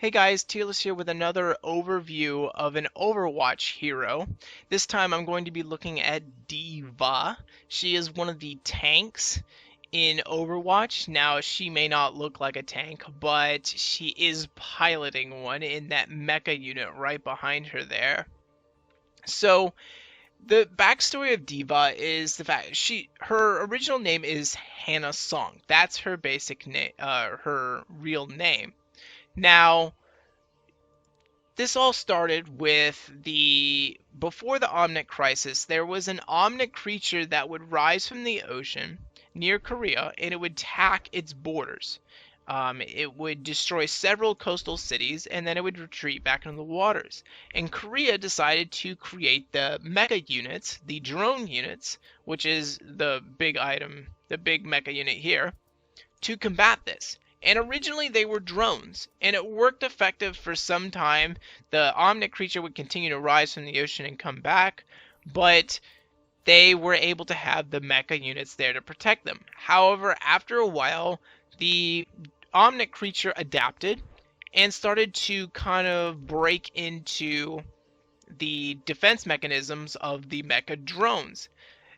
Hey guys, Terilis here with another overview of an Overwatch hero. This time I'm going to be looking at D.Va. She is one of the tanks in Overwatch. Now, she may not look like a tank, but she is piloting one in that mecha unit right behind her there. So, the backstory of D.Va is the fact her original name is Hannah Song. That's her basic name, her real name. Now, this all started with before the Omnic crisis. There was an Omnic creature that would rise from the ocean near Korea, and it would attack its borders. It would destroy several coastal cities, and then it would retreat back into the waters. And Korea decided to create the mecha units, the drone units, which is the big item, the big mecha unit here, to combat this. And originally they were drones, and it worked effective for some time. The Omnic creature would continue to rise from the ocean and come back, but they were able to have the mecha units there to protect them. However, after a while, the Omnic creature adapted and started to kind of break into the defense mechanisms of the mecha drones.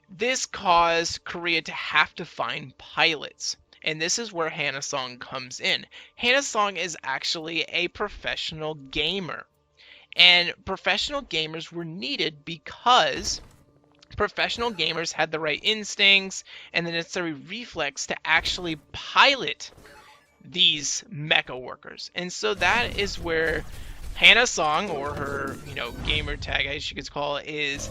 This caused Korea to have to find pilots. And this is where Hannah Song comes in. Hannah Song is actually a professional gamer. And professional gamers were needed because professional gamers had the right instincts and the necessary reflex to actually pilot these mecha workers. And so that is where Hannah Song, or her, gamer tag, as you could call it, is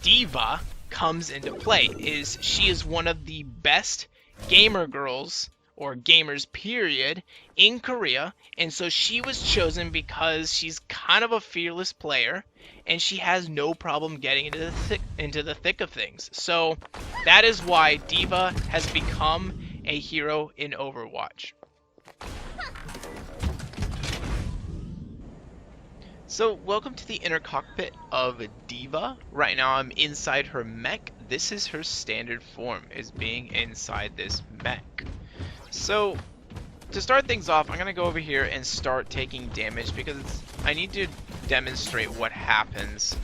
D.Va, comes into play. She is one of the best gamer girls, or gamers period, in Korea, and so she was chosen because she's kind of a fearless player and she has no problem getting into the thick of things. So that is why D.Va has become a hero in Overwatch. So welcome to the inner cockpit of D.Va. Right now I'm inside her mech. This is her standard form, is being inside this mech. So to start things off, I'm going to go over here and start taking damage because I need to demonstrate what happens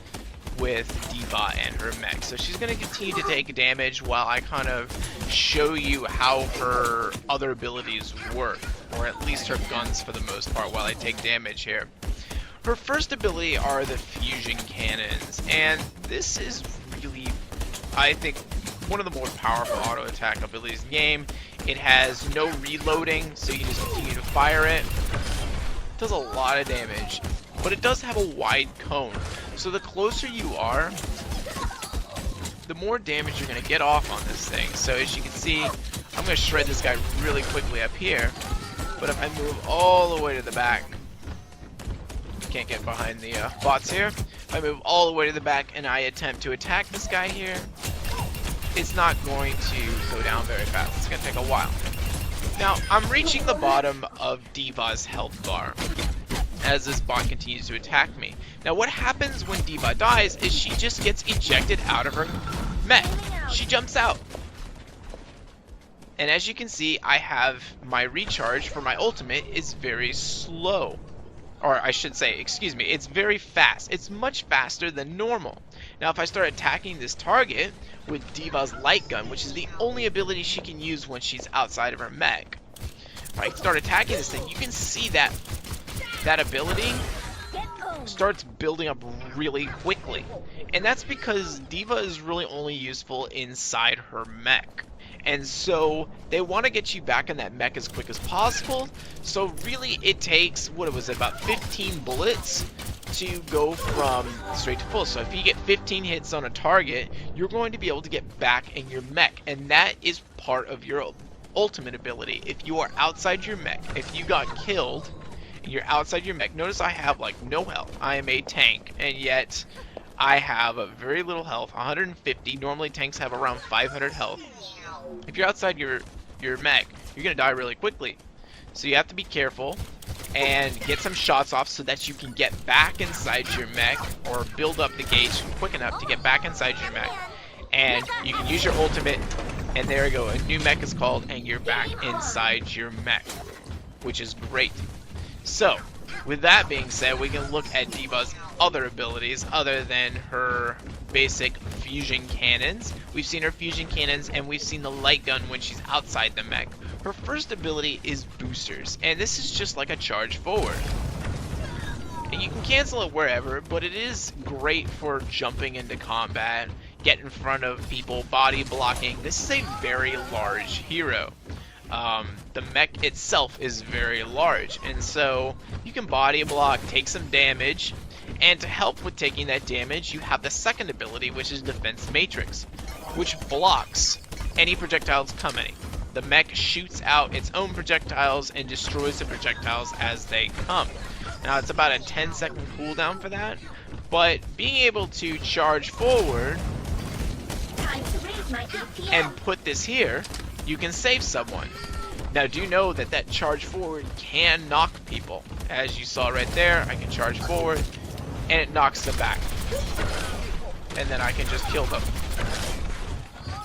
with D.Va and her mech. So she's going to continue to take damage while I kind of show you how her other abilities work, or at least her guns for the most part, while I take damage here. Her first ability are the fusion cannons, and this is really, I think, one of the more powerful auto attack abilities in the game. It has no reloading, so you just continue to fire it. It does a lot of damage, but it does have a wide cone, so the closer you are, the more damage you're going to get off on this thing. So as you can see, I'm going to shred this guy really quickly up here, but if I move all the way to the back, can't get behind the bots here. If I move all the way to the back and I attempt to attack this guy here, it's not going to go down very fast. It's going to take a while. Now, I'm reaching the bottom of D.Va's health bar as this bot continues to attack me. Now, what happens when D.Va dies is she just gets ejected out of her mech. She jumps out. And as you can see, I have my recharge for my ultimate is very slow. Or I should say, excuse me, it's very fast. It's much faster than normal. Now if I start attacking this target with D.Va's light gun, which is the only ability she can use when she's outside of her mech, if I start attacking this thing, you can see that that ability starts building up really quickly. And that's because D.Va is really only useful inside her mech. And so they want to get you back in that mech as quick as possible. So really it takes, about 15 bullets to go from straight to full. So if you get 15 hits on a target, you're going to be able to get back in your mech. And that is part of your ultimate ability. If you are outside your mech, if you got killed and you're outside your mech, notice I have like no health. I am a tank, and yet I have a very little health, 150. Normally tanks have around 500 health. If you're outside your mech, you're going to die really quickly. So you have to be careful and get some shots off so that you can get back inside your mech, or build up the gauge quick enough to get back inside your mech. And you can use your ultimate, and there you go. A new mech is called, and you're back inside your mech, which is great. So With that being said, we can look at D.Va's other abilities other than her basic fusion cannons. We've seen her fusion cannons and we've seen the light gun when she's outside the mech. Her first ability is boosters, and this is just like a charge forward. And you can cancel it wherever, but it is great for jumping into combat, get in front of people, body blocking. This is a very large hero. The mech itself is very large, and so you can body block, take some damage, and to help with taking that damage, you have the second ability, which is Defense Matrix, which blocks any projectiles coming. The mech shoots out its own projectiles and destroys the projectiles as they come. Now, it's about a 10-second cooldown for that, but being able to charge forward and put this here, you can save someone. Now, do know that that charge forward can knock people. As you saw right there, I can charge forward, and it knocks them back. And then I can just kill them.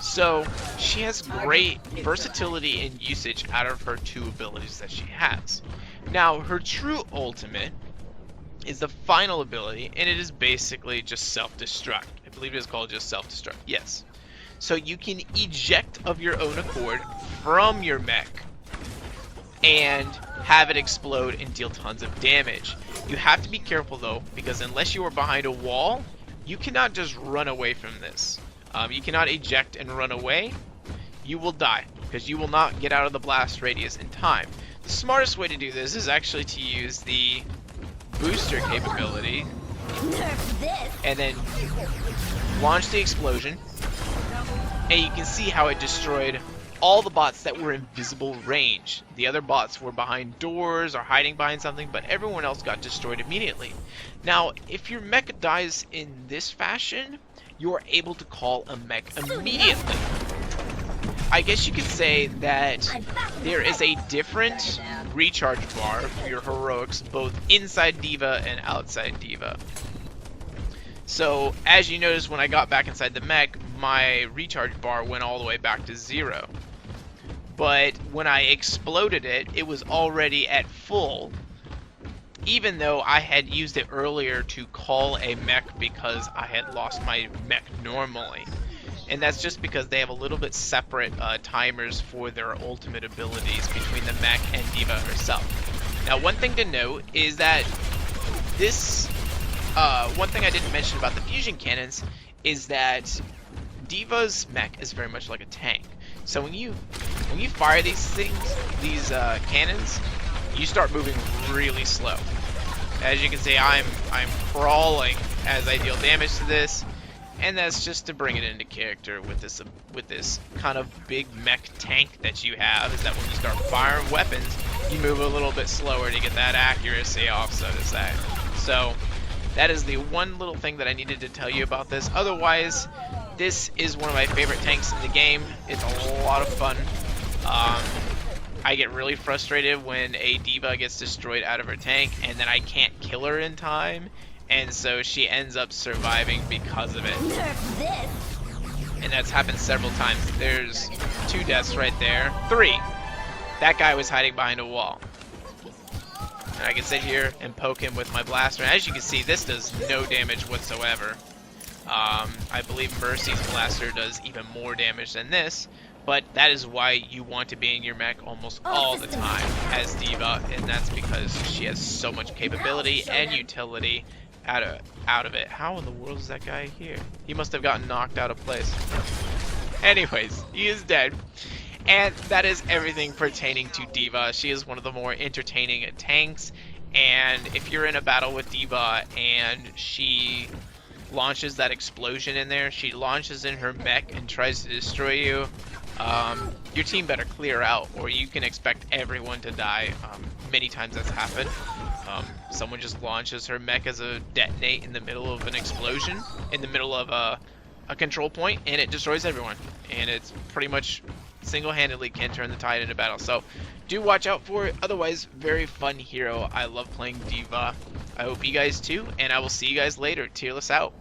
So, she has great versatility and usage out of her two abilities that she has. Now, her true ultimate is the final ability, and it is basically just self-destruct. I believe it is called just self-destruct. Yes. So you can eject of your own accord from your mech and have it explode and deal tons of damage. You have to be careful though, because unless you are behind a wall, you cannot just run away from this. You cannot eject and run away. You will die, because you will not get out of the blast radius in time. The smartest way to do this is actually to use the booster capability and then launch the explosion, and you can see how it destroyed all the bots that were in visible range. The other bots were behind doors or hiding behind something, but everyone else got destroyed immediately. Now, if your mech dies in this fashion, you are able to call a mech immediately. I guess you could say that there is a different recharge bar for your heroics both inside D.Va and outside D.Va. So, as you notice, when I got back inside the mech, my recharge bar went all the way back to 0. But when I exploded it, it was already at full, even though I had used it earlier to call a mech because I had lost my mech normally. And that's just because they have a little bit separate timers for their ultimate abilities between the mech and D.Va herself. Now, one thing to note is that this, one thing I didn't mention about the fusion cannons is that D.Va's mech is very much like a tank. So when you fire these things, these cannons, you start moving really slow. As you can see, I'm crawling as I deal damage to this, and that's just to bring it into character with this kind of big mech tank that you have. Is that when you start firing weapons, you move a little bit slower to get that accuracy off, so to say. So that is the one little thing that I needed to tell you about this. Otherwise, this is one of my favorite tanks in the game. It's a lot of fun. I get really frustrated when a D.Va gets destroyed out of her tank and then I can't kill her in time, and so she ends up surviving because of it. And that's happened several times. There's 2 deaths right there. 3. That guy was hiding behind a wall. And I can sit here and poke him with my blaster. And as you can see, this does no damage whatsoever. I believe Mercy's blaster does even more damage than this, but that is why you want to be in your mech almost all the time as D.Va, and that's because she has so much capability and utility out of it. How in the world is that guy here? He must have gotten knocked out of place. Anyways, he is dead. And that is everything pertaining to D.Va. She is one of the more entertaining tanks, and if you're in a battle with D.Va and she launches that explosion in there, she launches in her mech and tries to destroy you, your team better clear out or you can expect everyone to die. Many times that's happened. Someone just launches her mech as a detonate in the middle of an explosion, in the middle of a control point, and it destroys everyone. And it's pretty much single-handedly can turn the tide in a battle. So do watch out for it. Otherwise, very fun hero. I love playing D.Va. I hope you guys too, and I will see you guys later. Terilis out.